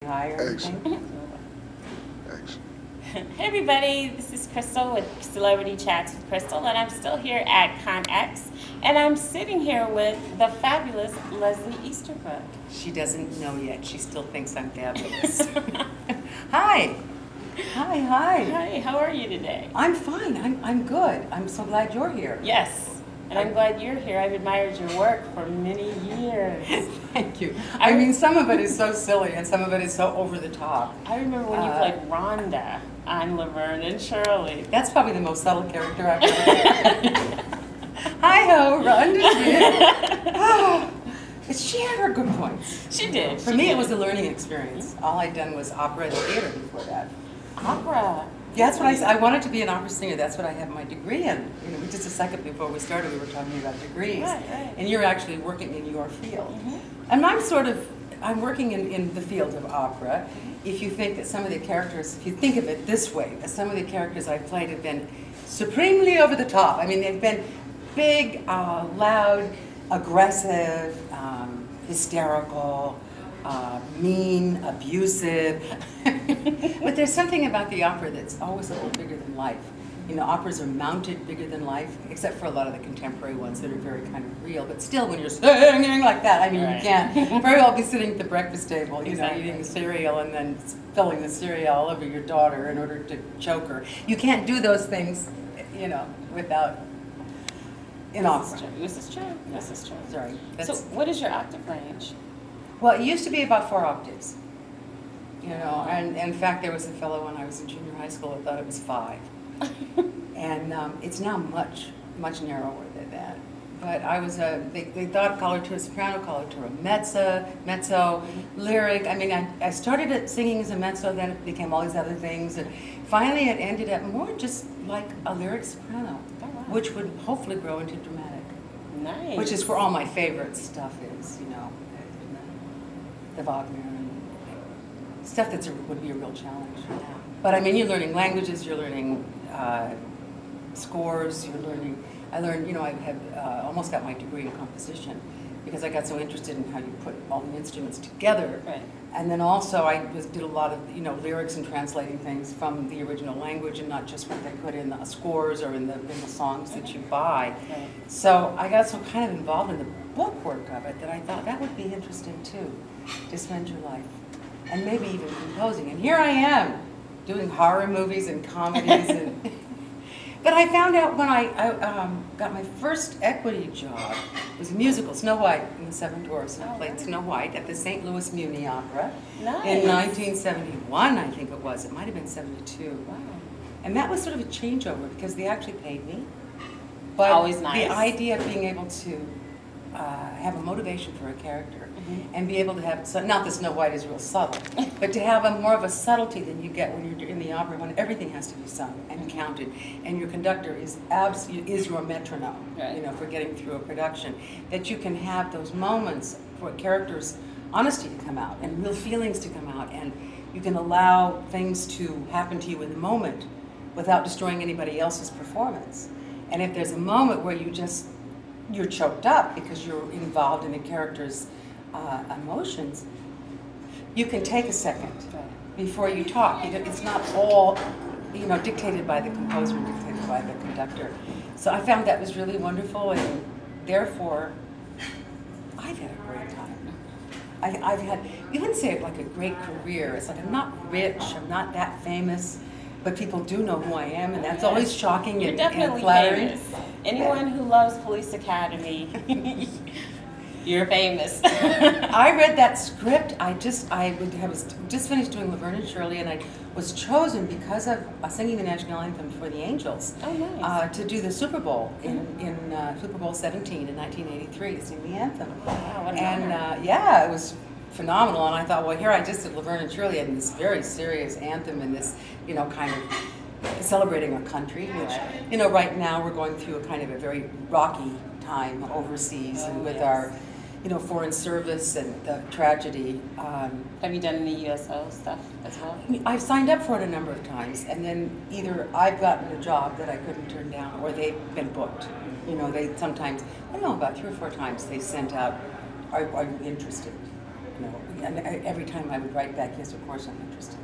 Hi or anything? Excellent. Hey everybody, this is Crystal with Celebrity Chats with Crystal, and I'm still here at ConX, and I'm sitting here with the fabulous Leslie Easterbrook. She doesn't know yet. She still thinks I'm fabulous. Hi. Hi, hi. Hi, how are you today? I'm fine. I'm good. I'm so glad you're here. Yes, and I'm glad you're here. I've admired your work for many years. Thank you. I mean, some of it is so silly and some of it is so over the top. I remember when you played Rhonda on Laverne and Shirley. That's probably the most subtle character I've ever played. Hi-ho, Rhonda. But she had her good points. She did. For me, it was a learning experience. All I'd done was opera and theater before that. Opera. Yeah, that's what I said. I wanted to be an opera singer. That's what I have my degree in. You know, just a second before we started, we were talking about degrees. Right. And you're actually working in your field. Mm-hmm. And I'm working in the field of opera. If you think that some of the characters, if you think of it this way, that some of the characters I've played have been supremely over the top. I mean, they've been big, loud, aggressive, hysterical, mean, abusive. But there's something about the opera that's always a little bigger than life. You know, operas are mounted bigger than life, except for a lot of the contemporary ones that are very kind of real. But still, when you're singing like that, I mean, Right. you can't very well be sitting at the breakfast table, you Exactly. know, eating the cereal and then spilling the cereal all over your daughter in order to choke her. You can't do those things, you know, without in opera. This is true. This is true. Sorry. So, what is your octave range? Well, it used to be about 4 octaves. You know, and in fact, there was a fellow when I was in junior high school who thought it was 5. And it's now much narrower than that. But I was they thought call her to a soprano, call her to a mezzo, lyric. I mean, I started it singing as a mezzo, then it became all these other things, and finally it ended up more just like a lyric soprano, Oh, wow. which would hopefully grow into dramatic. Nice. Which is where all my favorite stuff is, you know, the Wagner and stuff that would be a real challenge. But I mean, you're learning languages, you're learning scores, you're learning. I learned, you know, I had almost got my degree in composition because I got so interested in how you put all the instruments together. Right. And then also I did a lot of, you know, lyrics and translating things from the original language and not just what they put in the scores or in the songs that you buy. Right. So I got so kind of involved in the book work of it that I thought that would be interesting too, to spend your life. And maybe even composing. And here I am, doing horror movies and comedies. And but I found out when I got my first equity job, it was a musical, Snow White and the Seven Dwarfs. And I played Snow White at the St. Louis Muni Opera Nice. in 1971, I think it was. It might have been 72. Wow. And that was sort of a changeover because they actually paid me. But Always nice. the idea of being able to have a motivation for a character and be able to have, not that Snow White is real subtle, but to have more of a subtlety than you get when you're in the opera, when everything has to be sung and counted, and your conductor is your metronome, Right. you know, for getting through a production. That you can have those moments for a character's honesty to come out and real feelings to come out, and you can allow things to happen to you in the moment without destroying anybody else's performance. And if there's a moment where you're choked up because you're involved in the character's emotions, you can take a second before you talk. It's not all, you know, dictated by the composer and dictated by the conductor. So I found that was really wonderful, and therefore, I've had a great time. I've had, you wouldn't say it like a great career. It's like I'm not rich, I'm not that famous, but people do know who I am, and that's always shocking You're and definitely flattering. famous. Anyone who loves Police Academy, you're famous. I read that script. I was just finished doing Laverne and Shirley, and I was chosen because of singing the national anthem for the Angels. Oh, nice. To do the Super Bowl in Super Bowl 17 in 1983 to sing the anthem. Wow, what an And honor. yeah, it was phenomenal. And I thought, well, here I just did Laverne and Shirley and this very serious anthem and this, you know, kind of celebrating our country, which, you know, right now we're going through a kind of a very rocky time overseas and with our, you know, foreign service and the tragedy. Have you done any USO stuff as well? I've signed up for it a number of times, and then either I've gotten a job that I couldn't turn down, or they've been booked. You know, they sometimes, I don't know, about 3 or 4 times they sent out, are you interested? You know, and every time I would write back, yes, of course I'm interested.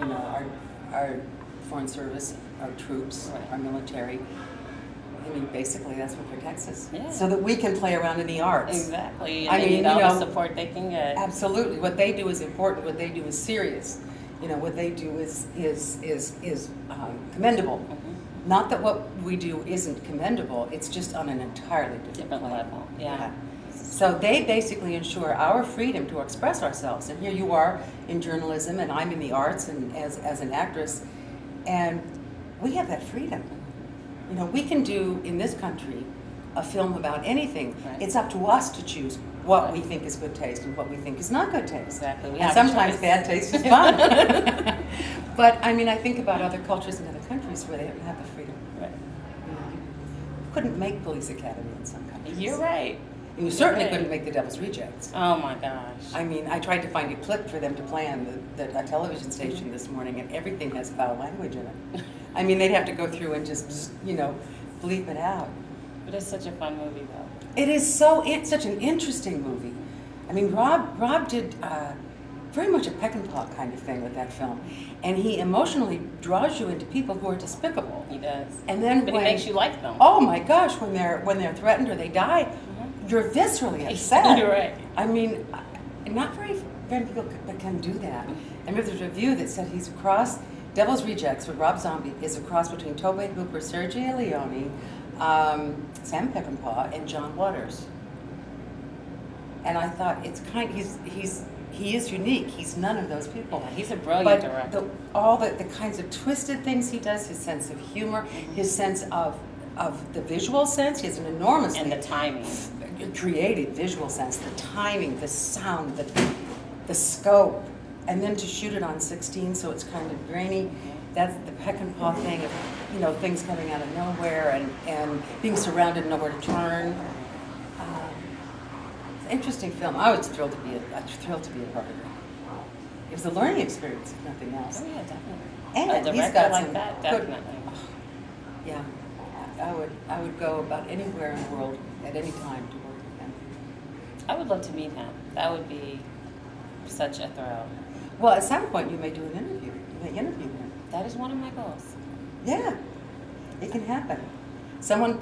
You know, our foreign service, our troops, our military. I mean, basically, that's what protects us, so that we can play around in the arts. Exactly. And they need all the support they can get. Absolutely. What they do is important. What they do is serious. You know, what they do is commendable. Mm-hmm. Not that what we do isn't commendable. It's just on an entirely different level. Yeah. So they basically ensure our freedom to express ourselves. And here you are in journalism, and I'm in the arts, and as an actress, and we have that freedom. You know, we can do in this country a film about anything. Right. It's up to us to choose what we think is good taste and what we think is not good taste. Exactly. And sometimes bad taste is fun. But I mean, I think about other cultures in other countries where they don't have the freedom. Right. You know, you couldn't make Police Academy in some countries. You're right. You certainly couldn't make The Devil's Rejects. Oh my gosh. I mean, I tried to find a clip for them to play on the television station this morning, and everything has foul language in it. I mean, they'd have to go through and just, you know, bleep it out. But it's such a fun movie, though. It is it's such an interesting movie. I mean, Rob did very much a peck and paw kind of thing with that film, and he emotionally draws you into people who are despicable. He does. And then but he makes you like them. Oh my gosh, when they're threatened or they die, you're viscerally upset. You're right. I mean, not very people can do that. I remember there's a review that said he's a cross. Devil's Rejects with Rob Zombie is a cross between Tobey Hooper, Sergio Leone, Sam Peckinpah, and John Waters. And I thought it's he is unique. He's none of those people. Yeah, he's a brilliant director. All the kinds of twisted things he does, his sense of humor, his sense of the visual sense. He has an enormous and the timing, creative visual sense, the timing, the sound, the scope. And then to shoot it on 16, so it's kind of grainy. That's the peck and paw thing of, you know, things coming out of nowhere and being surrounded and nowhere to turn. It's an interesting film. I was thrilled to be a part of it. It was a learning experience, if nothing else. Oh yeah, definitely. And a director like that, definitely. Yeah, I would go about anywhere in the world at any time to work with him. I would love to meet him. That would be such a thrill. Well, at some point you may do an interview. You may interview him. That is one of my goals. Yeah, it can happen. Someone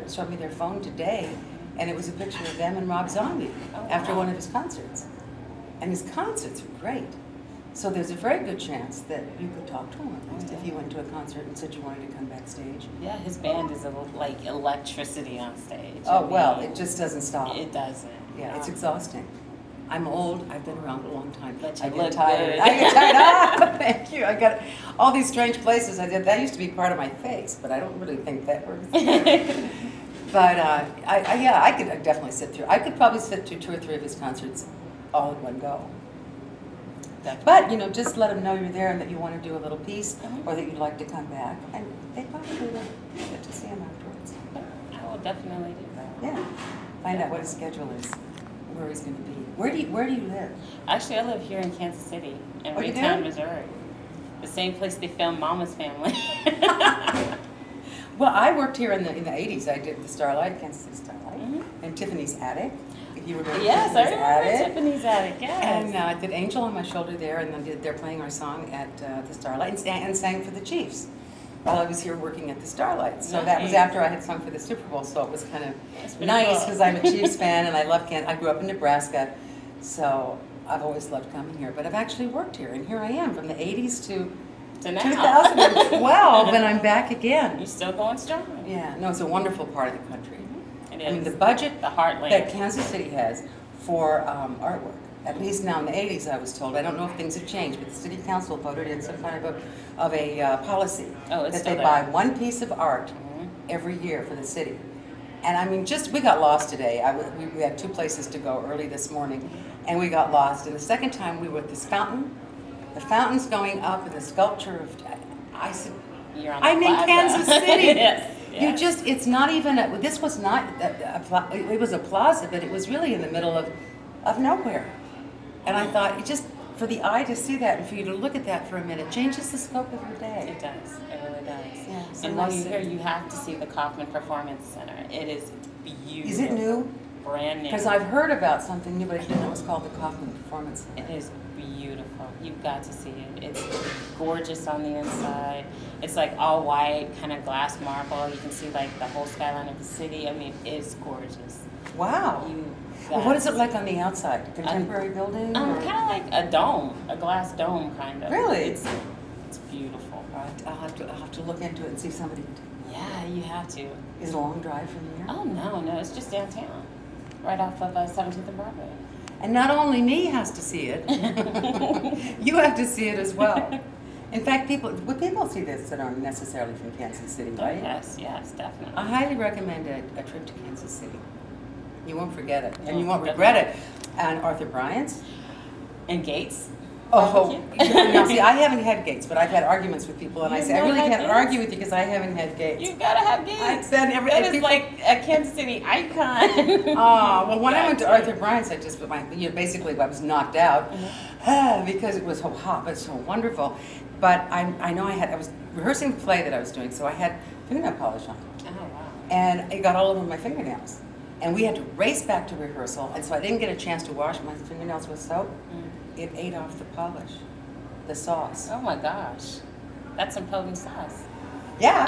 showed me their phone today, and it was a picture of them and Rob Zombie after one of his concerts. And his concerts are great. So there's a very good chance that you could talk to him at least if you went to a concert and said you wanted to come backstage. Yeah, his band is like electricity on stage. Oh, well, it just doesn't stop. It doesn't. Yeah, it's exhausting. I'm old. I've been around a long time. But I you get look tired. good. I get tired. Thank you. I got all these strange places. That used to be part of my face, but I don't really think that works. But I could definitely sit through. I could probably sit through 2 or 3 of his concerts all in one go. Definitely. But you know, just let them know you're there and that you want to do a little piece, or that you'd like to come back, and they probably will get to see him afterwards. I will definitely do that. Yeah. Find out what his schedule is, where he's going to be. Where do you live? Actually, I live here in Kansas City, in you Raytown, do? Missouri. The same place they filmed Mama's Family. Well, I worked here in the 80s. I did the Starlight, Kansas City Starlight, and Tiffany's Attic. If you remember Yes, I Tiffany's remember Attic. Tiffany's Attic, yes. And I did Angel on My Shoulder there, and then they're playing our song at the Starlight, and sang for the Chiefs while I was here working at the Starlight. So that was after I had sung for the Super Bowl, so it was kind of nice because I'm a Chiefs fan and I love Kansas. I grew up in Nebraska, so I've always loved coming here. But I've actually worked here, and here I am from the 80s to now. 2012, and I'm back again. You're still going strong. Yeah, no, it's a wonderful part of the country. It is. I mean, the budget the heartland that Kansas City has for artwork, at least now in the 80s, I was told. I don't know if things have changed, but the city council voted in some kind of a policy that they buy one piece of art every year for the city. And I mean, we got lost today. We had 2 places to go early this morning, and we got lost. And the second time we were at this fountain. The fountain's going up, and the sculpture of, I said, I'm in Kansas City. Yes. You just, it's not even, this was not, it was a plaza, but it was really in the middle of nowhere. And I thought, it just, for the eye to see that and for you to look at that for a minute, changes the scope of your day. It does. It really does. Yeah, so and while you're here, you have to see the Kaufman Performance Center. It is beautiful. Is it new? brand new. Because I've heard about something new, but I didn't know it was called the Kaufman Performance It Center. is beautiful. You've got to see it. It's gorgeous on the inside. It's like all white, kind of glass marble. You can see like the whole skyline of the city. I mean, it's gorgeous. Wow. Well, what is it like on the outside? Contemporary building? Kind of like a dome, a glass dome, kind of. Really? It's beautiful. Right. I'll have to look into it and see if somebody. Yeah, you have to. Is it a long drive from here? Oh no, it's just downtown, right off of 17th and Broadway. And not only me has to see it, you have to see it as well. In fact, people see this that aren't necessarily from Kansas City, right? Yes, definitely. I highly recommend a trip to Kansas City. You won't forget it, and you You won't won't regret it. And Arthur Bryant's. And Gates. Oh, now see, I haven't had Gates, but I've had arguments with people, and I You've say, I never really had can't Gates? argue with you because I haven't had Gates. You gotta have Gates. That is like a Kansas City icon. Oh, well, when I went to Gotcha. Arthur Bryant's, I just, basically I was knocked out because it was so hot, but so wonderful. But I know I was rehearsing the play that I was doing, so I had fingernail polish on. Oh wow. And it got all over my fingernails. And we had to race back to rehearsal, and so I didn't get a chance to wash my fingernails with soap. It ate off the polish, the sauce. Oh my gosh, that's some potent sauce. Yeah.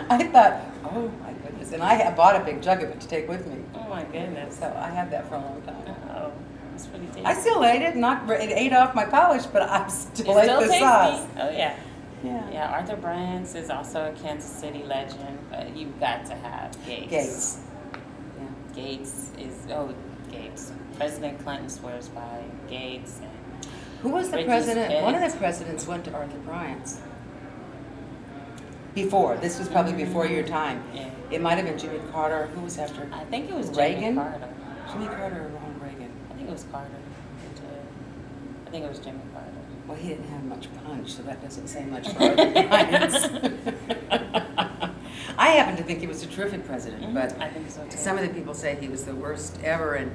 I thought, oh my goodness. And I bought a big jug of it to take with me. Oh my goodness. So I had that for a long time. Oh, that's pretty tasty. I still ate it. It ate off my polish, but I still ate the tasty. sauce. Oh yeah. Yeah. Yeah, Arthur Bryant's is also a Kansas City legend, but you've got to have Gates. Gates. Yeah. Gates. President Clinton swears by Gates. And Who was the Richie's president? kid. One of the presidents went to Arthur Bryant's. Before. This was probably before your time. Yeah. It might have been Jimmy Carter. Who was after? I think it was Reagan? Jimmy Carter. Jimmy Carter or Ronald Reagan? I think it was Carter. I think it was Jimmy Carter. Well, he didn't have much punch, so that doesn't say much for Arthur Bryant's. I happen to think he was a terrific president, but I think so too. some of the people say he was the worst ever, and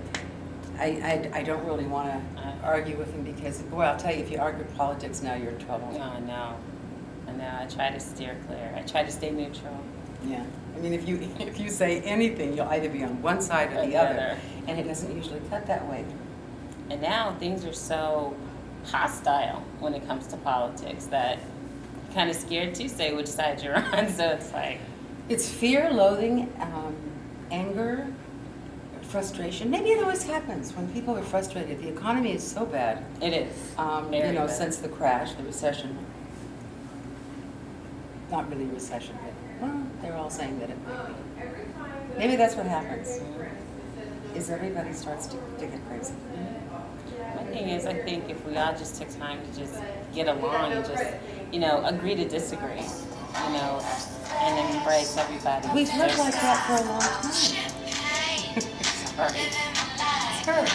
I don't really want to argue with him because, boy, I'll tell you, if you argue politics now, you're in trouble. No, I know. I try to steer clear. I try to stay neutral. Yeah. I mean, if you say anything, you'll either be on one side or the other, and it doesn't usually cut that way. And now things are so hostile when it comes to politics that you're kind of scared to say which side you're on. So it's like... It's fear, loathing, anger, frustration. Maybe it always happens when people are frustrated. The economy is so bad. It is. Very bad. Since the crash, the recession. Not really a recession, but well, they're all saying that it might be. Maybe that's what happens. Is everybody starts to get crazy. My thing is, I think if we all just took time to just get along and just, agree to disagree, and embrace everybody. We've lived like that for a long time. Sorry. It's her.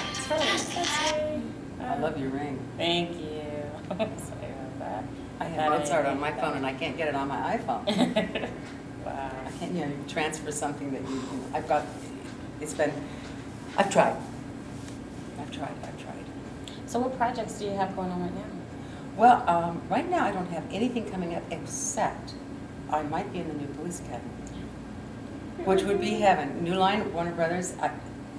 I love your ring. Thank you. Sorry about that. I have Mozart on my phone and I can't get it on my iPhone. Wow. I can't, transfer something that I've got. I've tried. So what projects do you have going on right now? Well, right now I don't have anything coming up except I might be in the new Police Academy, which would be heaven. New Line, Warner Brothers.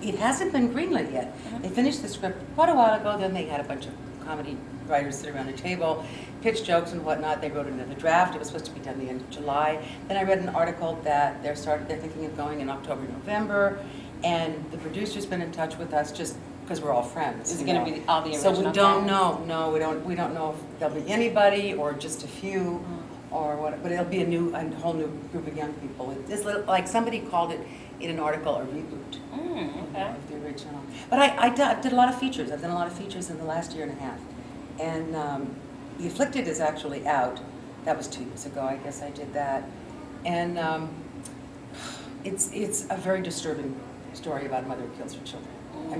It hasn't been greenlit yet. They finished the script quite a while ago. Then they had a bunch of comedy writers sit around the table, pitch jokes and whatnot. They wrote another draft. It was supposed to be done the end of July. Then I read an article that they're thinking of going in October, November, and the producer's been in touch with us just because we're all friends. Is it going to be all the original So we don't cast? know. No, we don't know if there'll be anybody or just a few or what. But it'll be a whole new group of young people. It's like somebody called it in an article a reboot. Okay. Of the original. But I did a lot of features. I've done a lot of features in the last year and a half. And The Afflicted is actually out. That was 2 years ago. I guess I did that. And it's a very disturbing story about a mother who kills her children.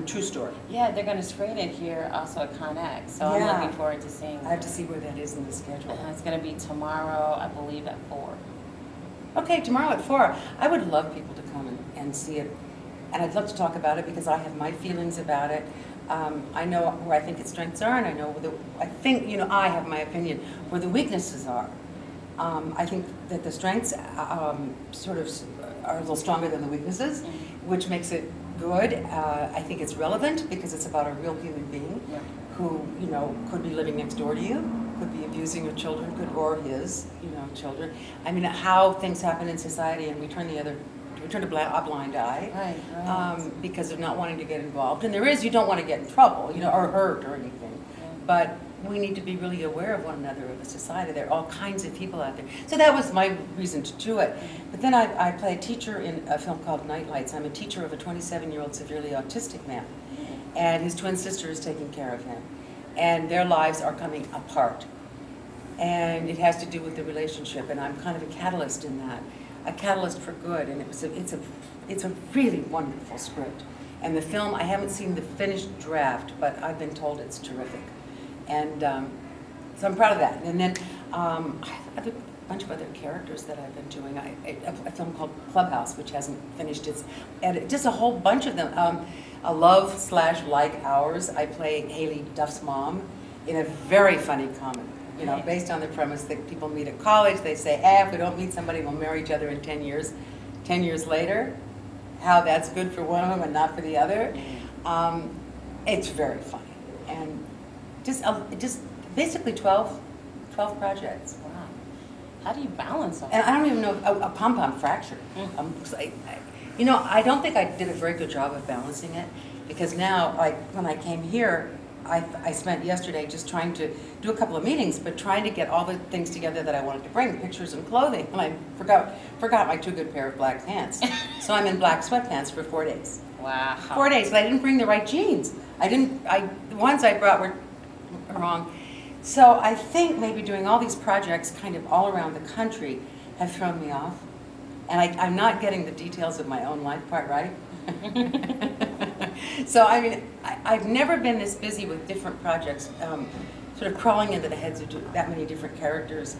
True story. Yeah, they're going to screen it here also at ConX, so Yeah. I'm looking forward to seeing I have to see where that is in the schedule. It's going to be tomorrow, I believe, at 4. Okay, tomorrow at 4. I would love people to come and see it. And I'd love to talk about it because I have my feelings about it. I know where I think its strengths are, and I know I have my opinion where the weaknesses are. I think that the strengths sort of are a little stronger than the weaknesses, which makes it good. I think it's relevant because it's about a real human being who, you know, could be living next door to you, could be abusing your children, or his, you know, children. I mean, how things happen in society, and we turn a blind eye, because of not wanting to get involved. And you don't want to get in trouble, you know, or hurt or anything. But we need to be really aware of one another, of a society. There are all kinds of people out there. So that was my reason to do it. But then I play a teacher in a film called Night Lights. I'm a teacher of a 27-year-old severely autistic man. And his twin sister is taking care of him. And their lives are coming apart. And it has to do with the relationship. And I'm kind of a catalyst in that. A catalyst for good. And it's a really wonderful script. And the film, I haven't seen the finished draft, but I've been told it's terrific. And so I'm proud of that. And then I have a bunch of other characters that I've been doing. A film called Clubhouse, which hasn't finished its edit. Just a whole bunch of them. A Love/Like Ours. I play Haley Duff's mom in a very funny comedy. You know, based on the premise that people meet at college. They say, if we don't meet somebody, we'll marry each other in 10 years. 10 years later, how that's good for one of them and not for the other. It's very funny. And just basically 12 projects. Wow. How do you balance all And I don't even know, a pom-pom fracture. You know, I don't think I did a very good job of balancing it, because now, like, when I came here, I spent yesterday just trying to do a couple of meetings, but trying to get all the things together that I wanted to bring, pictures and clothing, and I forgot my 2 good pair of black pants. So I'm in black sweatpants for 4 days. Wow. 4 days, but I didn't bring the right jeans. The ones I brought were wrong. So I think maybe doing all these projects kind of all around the country have thrown me off. And I'm not getting the details of my own life part right. So I mean, I've never been this busy with different projects, sort of crawling into the heads of that many different characters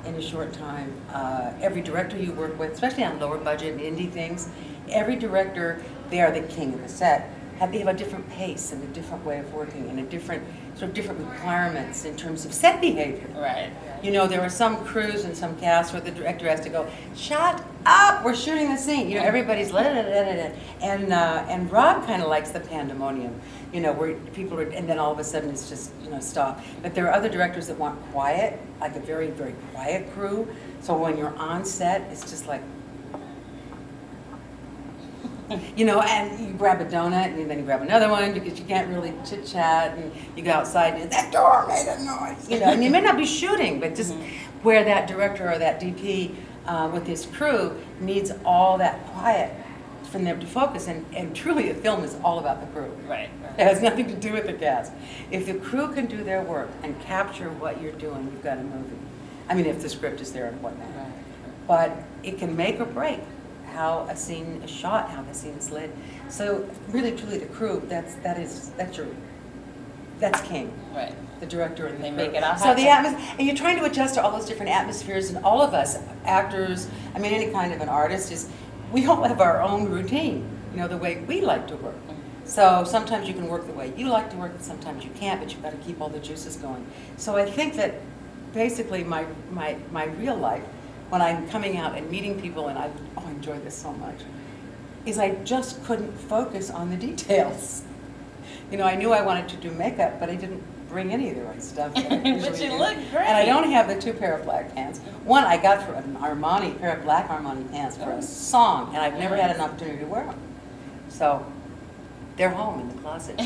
in a short time. Every director you work with, especially on lower budget indie things, every director, they are the king of the set. They have a different pace and a different way of working and a different requirements in terms of set behavior. Right. You know, there are some crews and some casts where the director has to go, shut up, we're shooting the scene. You know, everybody's and Rob kind of likes the pandemonium, you know, where people are, and then all of a sudden it's just, you know, stop. But there are other directors that want quiet, like a very, very quiet crew. So when you're on set, it's just like, you know, and you grab a donut and then you grab another one because you can't really chit chat, and you go outside and that door made a noise, you know, and you may not be shooting, but just where that director or that DP with his crew needs all that quiet from them to focus, and truly a film is all about the crew. Right. It has nothing to do with the cast. If the crew can do their work and capture what you're doing, you've got a movie. I mean, if the script is there and whatnot. Right. But it can make or break how a scene is shot, how the scene is lit. So really, truly, the crew, that's king. Right. The director and the They crew. make it all So the happen. and you're trying to adjust to all those different atmospheres, and all of us, actors, I mean, any kind of an artist, we all have our own routine, you know, the way we like to work. So sometimes you can work the way you like to work, and sometimes you can't, but you've got to keep all the juices going. So I think that basically my real life, when I'm coming out and meeting people, and I enjoy this so much, is I just couldn't focus on the details. You know, I knew I wanted to do makeup, but I didn't bring any of the right stuff. That I But usually you do. look great. And I don't have the 2 pair of black pants. One I got for an Armani, pair of black Armani pants for a song, and I've never had an opportunity to wear them. So they're home in the closet.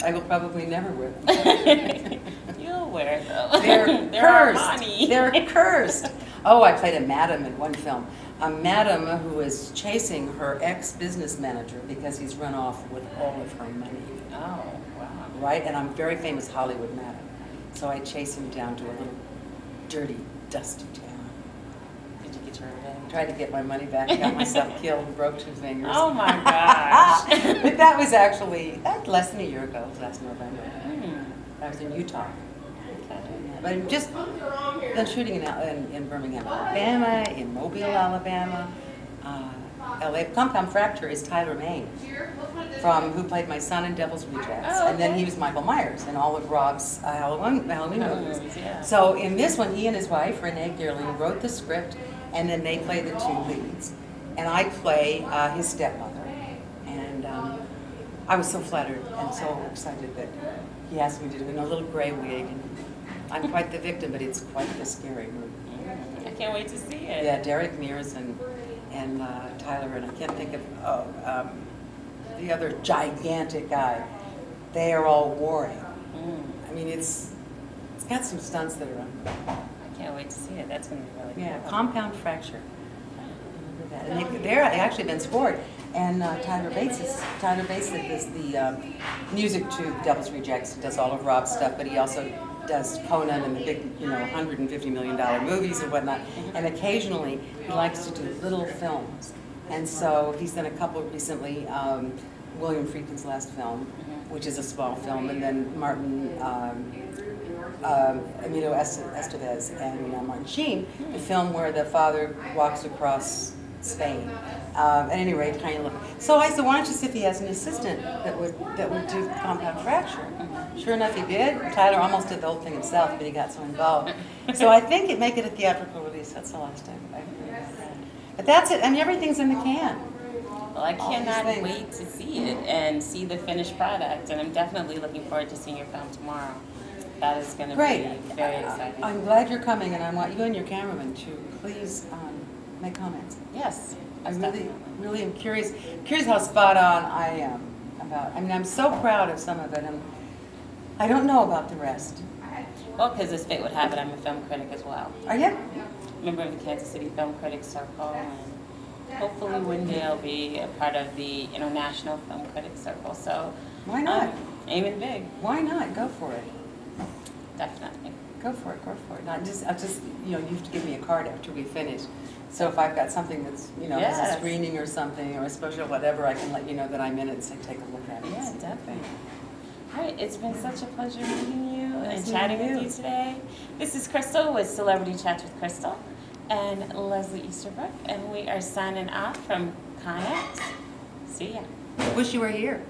I will probably never wear them. You'll wear it though. They're They're cursed. Armani. They're cursed. Oh, I played a madam in one film. A madam who is chasing her ex-business manager because he's run off with all of her money. Oh, wow. Right? And I'm a very famous Hollywood madam. So I chase him down to a little dirty, dusty town. Did you get your revenge? Tried to get my money back, got myself killed, and broke 2 fingers. Oh my gosh. But that was actually less than a year ago, last November. I was in Utah. But I'm just been shooting in Birmingham, Alabama, in Mobile, Alabama. LA. Pom-Pom Fracture is Tyler Mane, who played my son in Devil's Rejects. Oh, okay. And then he was Michael Myers in all of Rob's Halloween movies. Yeah. So in this one, he and his wife, Renee Geerling, wrote the script, and then they play the 2 leads. And I play his stepmother. I was so flattered and so excited that he asked me to do it in a little gray wig. And I'm quite the victim, but it's quite the scary movie. I can't wait to see it. Yeah, Derek Mears and Tyler, and I can't think of the other gigantic guy. They are all warring. I mean, it's got some stunts that are I can't wait to see it. That's going to be really yeah, cool. compound fracture. And they're actually been scored. And Tyler Bates is the music to Devil's Rejects. He does all of Rob's stuff, but he also does Conan and the big, $150 million movies and whatnot. And occasionally he likes to do little films. And so he's done a couple recently. William Friedkin's last film, which is a small film, and then Martin Emilio Estevez and Martin Sheen, the film where the father walks across Spain. At any rate, tiny little. So I said, why don't you see if he has an assistant that would do compound fracture? Sure enough, he did. Tyler almost did the whole thing himself, but he got so involved. So I think it make it a theatrical release. That's the last time. But that's it. I mean, everything's in the can. Well, I cannot wait to see it and see the finished product, and I'm definitely looking forward to seeing your film tomorrow. That is going to be very exciting. I'm glad you're coming, and I want you and your cameraman to please make comments. Yes. I really am curious how spot on I am about. I mean, I'm so proud of some of it, and I don't know about the rest. Well, because as fate would have it, I'm a film critic as well. Are you? Member of the Kansas City Film Critics Circle, and hopefully one day I'll be a part of the International Film Critics Circle. So why not? Aiming big. Why not? Go for it. Definitely. Go for it. I'll just you have to give me a card after we finish. So if I've got something that's has a screening or something or a special whatever, I can let you know that I'm in it and say take a look at it. Yeah, definitely. All right, it's been such a pleasure meeting you and Nice chatting meeting with you. you today. This is Crystal with Celebrity Chats with Crystal and Leslie Easterbrook, and we are signing off from Connex. See ya. Wish you were here.